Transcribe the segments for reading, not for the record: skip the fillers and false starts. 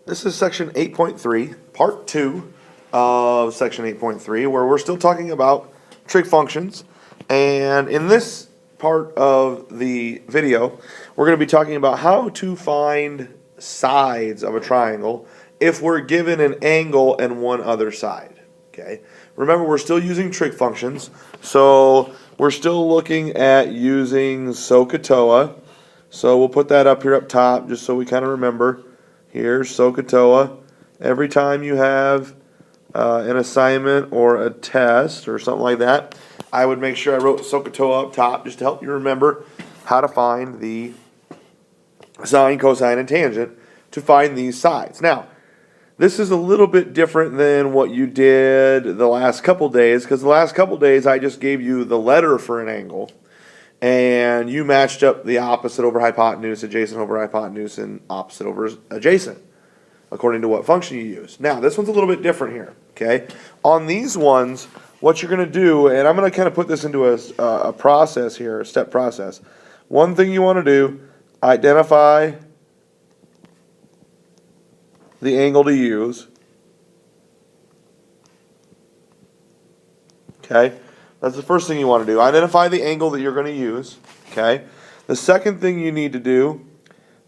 This is section 8.3, part 2 of section 8.3, where we're still talking about trig functions. And in this part of the video, we're going to be talking about how to find sides of a triangle if we're given an angle and one other side. Okay. Remember, we're still using trig functions, so we're still looking at using SOHCAHTOA. So we'll put that up here up top just so we kind of remember. Here's SOHCAHTOA. Every time you have an assignment or a test or something like that, I would make sure I wrote SOHCAHTOA up top just to help you remember how to find the sine, cosine, and tangent to find these sides. Now, this is a little bit different than what you did the last couple days, because the last couple days I just gave you the letter for an angle, and you matched up the opposite over hypotenuse, adjacent over hypotenuse, and opposite over adjacent, according to what function you use. Now, this one's a little bit different here, okay? On these ones, what you're going to do, and I'm going to kind of put this into a process here, a step process. One thing you want to do, identify the angle to use. Okay? That's the first thing you want to do. Identify the angle that you're going to use. Okay? The second thing you need to do,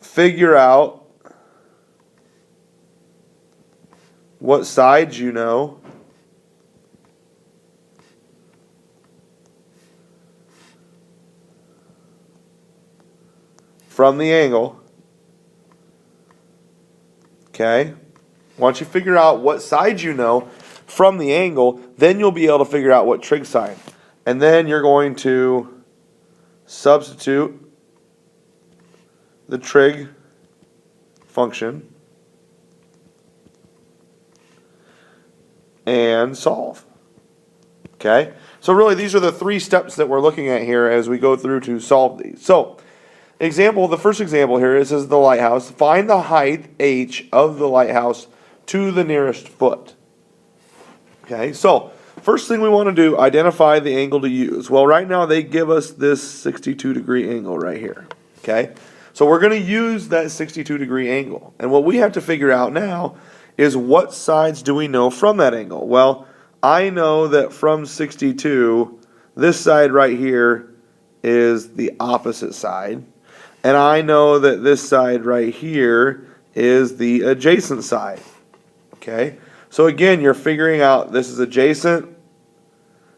figure out what sides you know. From the angle. Okay? Once you figure out what sides you know from the angle, then you'll be able to figure out what trig side. And then you're going to substitute the trig function and solve. Okay? So really these are the three steps that we're looking at here as we go through to solve these. So, the first example here is the lighthouse. Find the height h of the lighthouse to the nearest foot. Okay, so first thing we want to do, identify the angle to use. Well, right now they give us this 62-degree angle right here. Okay, so we're going to use that 62-degree angle. And what we have to figure out now is what sides do we know from that angle? Well, I know that from 62, this side right here is the opposite side. And I know that this side right here is the adjacent side. Okay? So again, you're figuring out this is adjacent,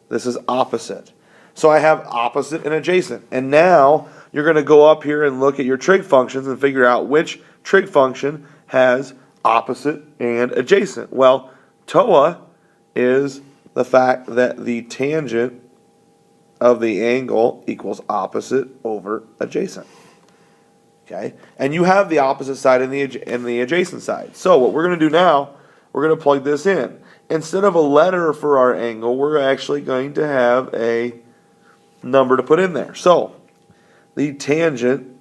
this is opposite. So I have opposite and adjacent. And now you're going to go up here and look at your trig functions and figure out which trig function has opposite and adjacent. Well, TOA is the fact that the tangent of the angle equals opposite over adjacent. Okay, and you have the opposite side and the adjacent side. So what we're going to do now, we're going to plug this in. Instead of a letter for our angle, we're actually going to have a number to put in there. So the tangent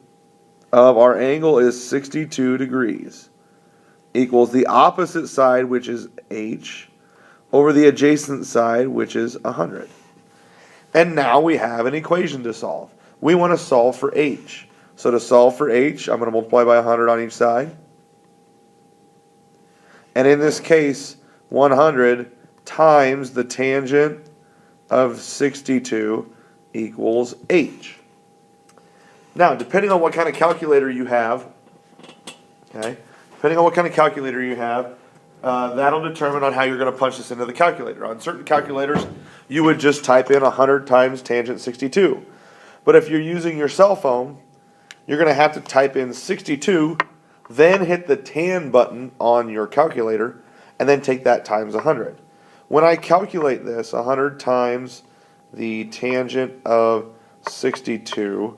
of our angle is 62 degrees equals the opposite side, which is h, over the adjacent side, which is 100. And now we have an equation to solve. We want to solve for h. So to solve for h, I'm going to multiply by 100 on each side. And in this case, 100 times the tangent of 62 equals h. Now, depending on what kind of calculator you have, that'll determine on how you're going to punch this into the calculator. On certain calculators, you would just type in 100 times tangent 62. But if you're using your cell phone, you're going to have to type in 62, then hit the tan button on your calculator, and then take that times 100. When I calculate this, 100 times the tangent of 62,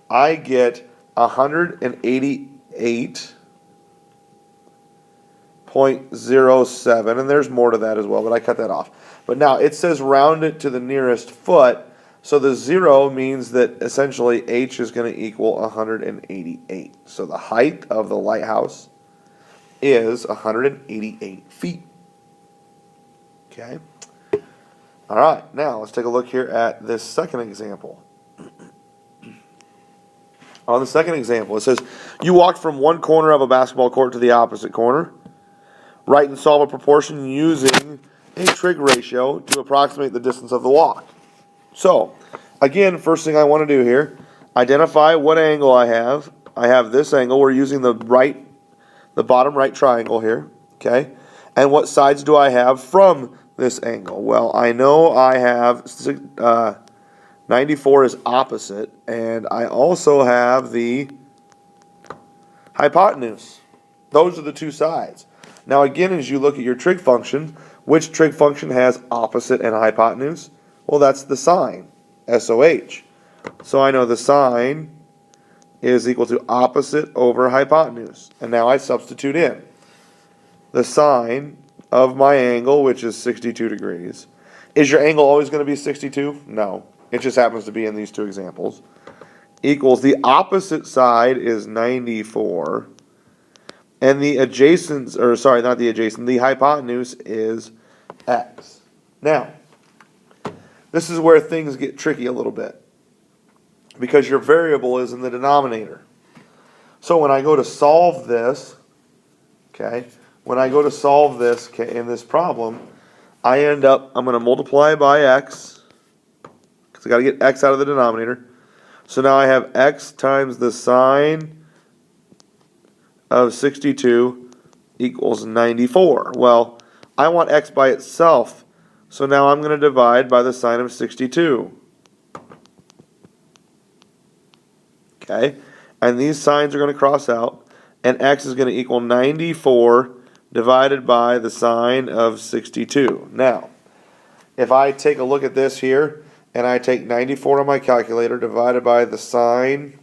I get 188.07, and there's more to that as well, but I cut that off. But now it says round it to the nearest foot. So the 0 means that essentially h is going to equal 188. So the height of the lighthouse is 188 feet. Okay? All right, now let's take a look here at this second example. On the second example, it says, you walked from one corner of a basketball court to the opposite corner. write and solve a proportion using a trig ratio to approximate the distance of the walk. So, again, first thing I want to do here, identify what angle I have. I have this angle. We're using the bottom right triangle here, okay? And what sides do I have from this angle? Well, I know I have 94 is opposite, and I also have the hypotenuse. Those are the two sides. Now again, as you look at your trig function, which trig function has opposite and hypotenuse? Well, that's the sine, SOH. So I know the sine is equal to opposite over hypotenuse. And now I substitute in the sine of my angle, which is 62 degrees. Is your angle always going to be 62? No. It just happens to be in these two examples. Equals the opposite side is 94. And the adjacent, or sorry, not the adjacent, the hypotenuse is x. Now, this is where things get tricky a little bit, because your variable is in the denominator. So when I go to solve this, okay, when I go to solve this in this problem, I end up, I'm going to multiply by x, because I got to get x out of the denominator. So now I have x times the sine of 62 equals 94. Well, I want x by itself, so now I'm going to divide by the sine of 62. Okay, and these signs are going to cross out, and x is going to equal 94 divided by the sine of 62. Now, if I take a look at this here, and I take 94 on my calculator divided by the sine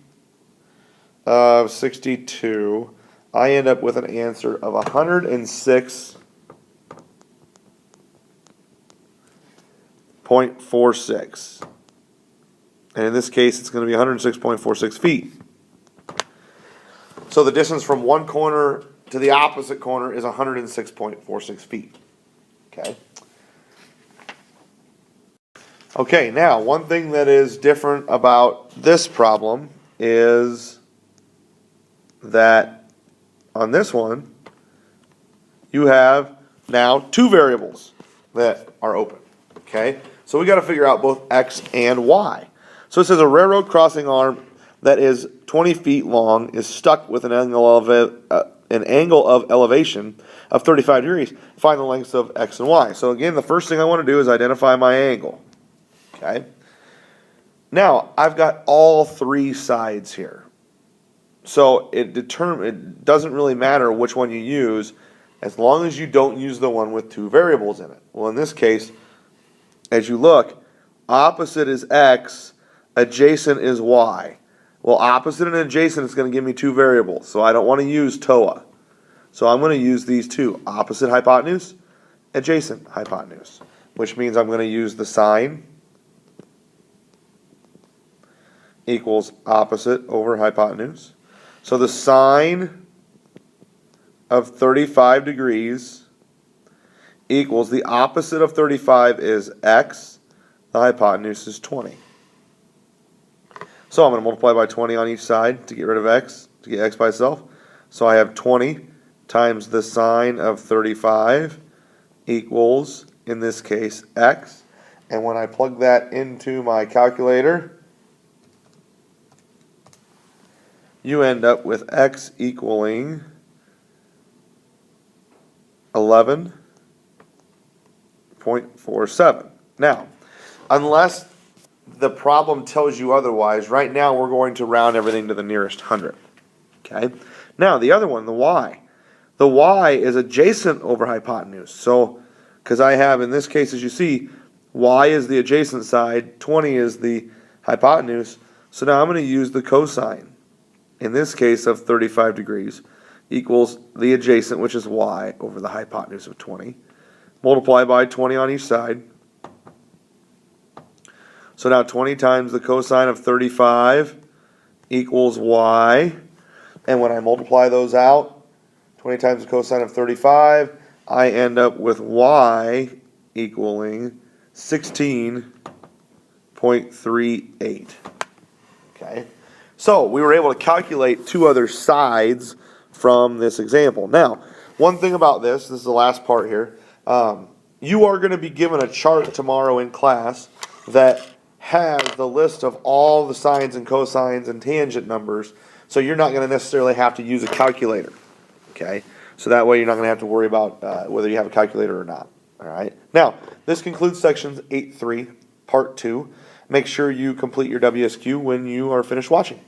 of 62, I end up with an answer of 106.46. And in this case, it's going to be 106.46 feet. So the distance from one corner to the opposite corner is 106.46 feet. Okay. Okay, now one thing that is different about this problem is that on this one, you have now two variables that are open. Okay, so we got to figure out both x and y. So it says a railroad crossing arm that is 20 feet long is stuck with an angle of elevation of 35 degrees. Find the lengths of x and y. So again, the first thing I want to do is identify my angle. Okay. Now I've got all three sides here, so it doesn't really matter which one you use, as long as you don't use the one with two variables in it. Well, in this case, as you look, opposite is x, adjacent is y. Well, opposite and adjacent is going to give me two variables, so I don't want to use TOA. So I'm going to use these two, opposite hypotenuse, adjacent hypotenuse, which means I'm going to use the sine equals opposite over hypotenuse. So the sine of 35 degrees equals the opposite of 35 is x, the hypotenuse is 20. So I'm going to multiply by 20 on each side to get rid of x, to get x by itself. So I have 20 times the sine of 35 equals, in this case, x. And when I plug that into my calculator, you end up with x equaling 11.47. Now, unless the problem tells you otherwise, right now we're going to round everything to the nearest hundred. Okay? Now, the other one, the y. The y is adjacent over hypotenuse. So, because I have, in this case, as you see, y is the adjacent side, 20 is the hypotenuse. So now I'm going to use the cosine, in this case of 35 degrees, equals the adjacent, which is y, over the hypotenuse of 20. Multiply by 20 on each side. So now 20 times the cosine of 35 equals y. And when I multiply those out, 20 times the cosine of 35, I end up with y equaling 16.38. Okay. So we were able to calculate two other sides from this example. Now, one thing about this is the last part here. You are going to be given a chart tomorrow in class that has the list of all the sines and cosines and tangent numbers, so you're not going to necessarily have to use a calculator. Okay? So that way you're not going to have to worry about whether you have a calculator or not. All right? Now, this concludes sections 8.3, part 2. Make sure you complete your WSQ when you are finished watching.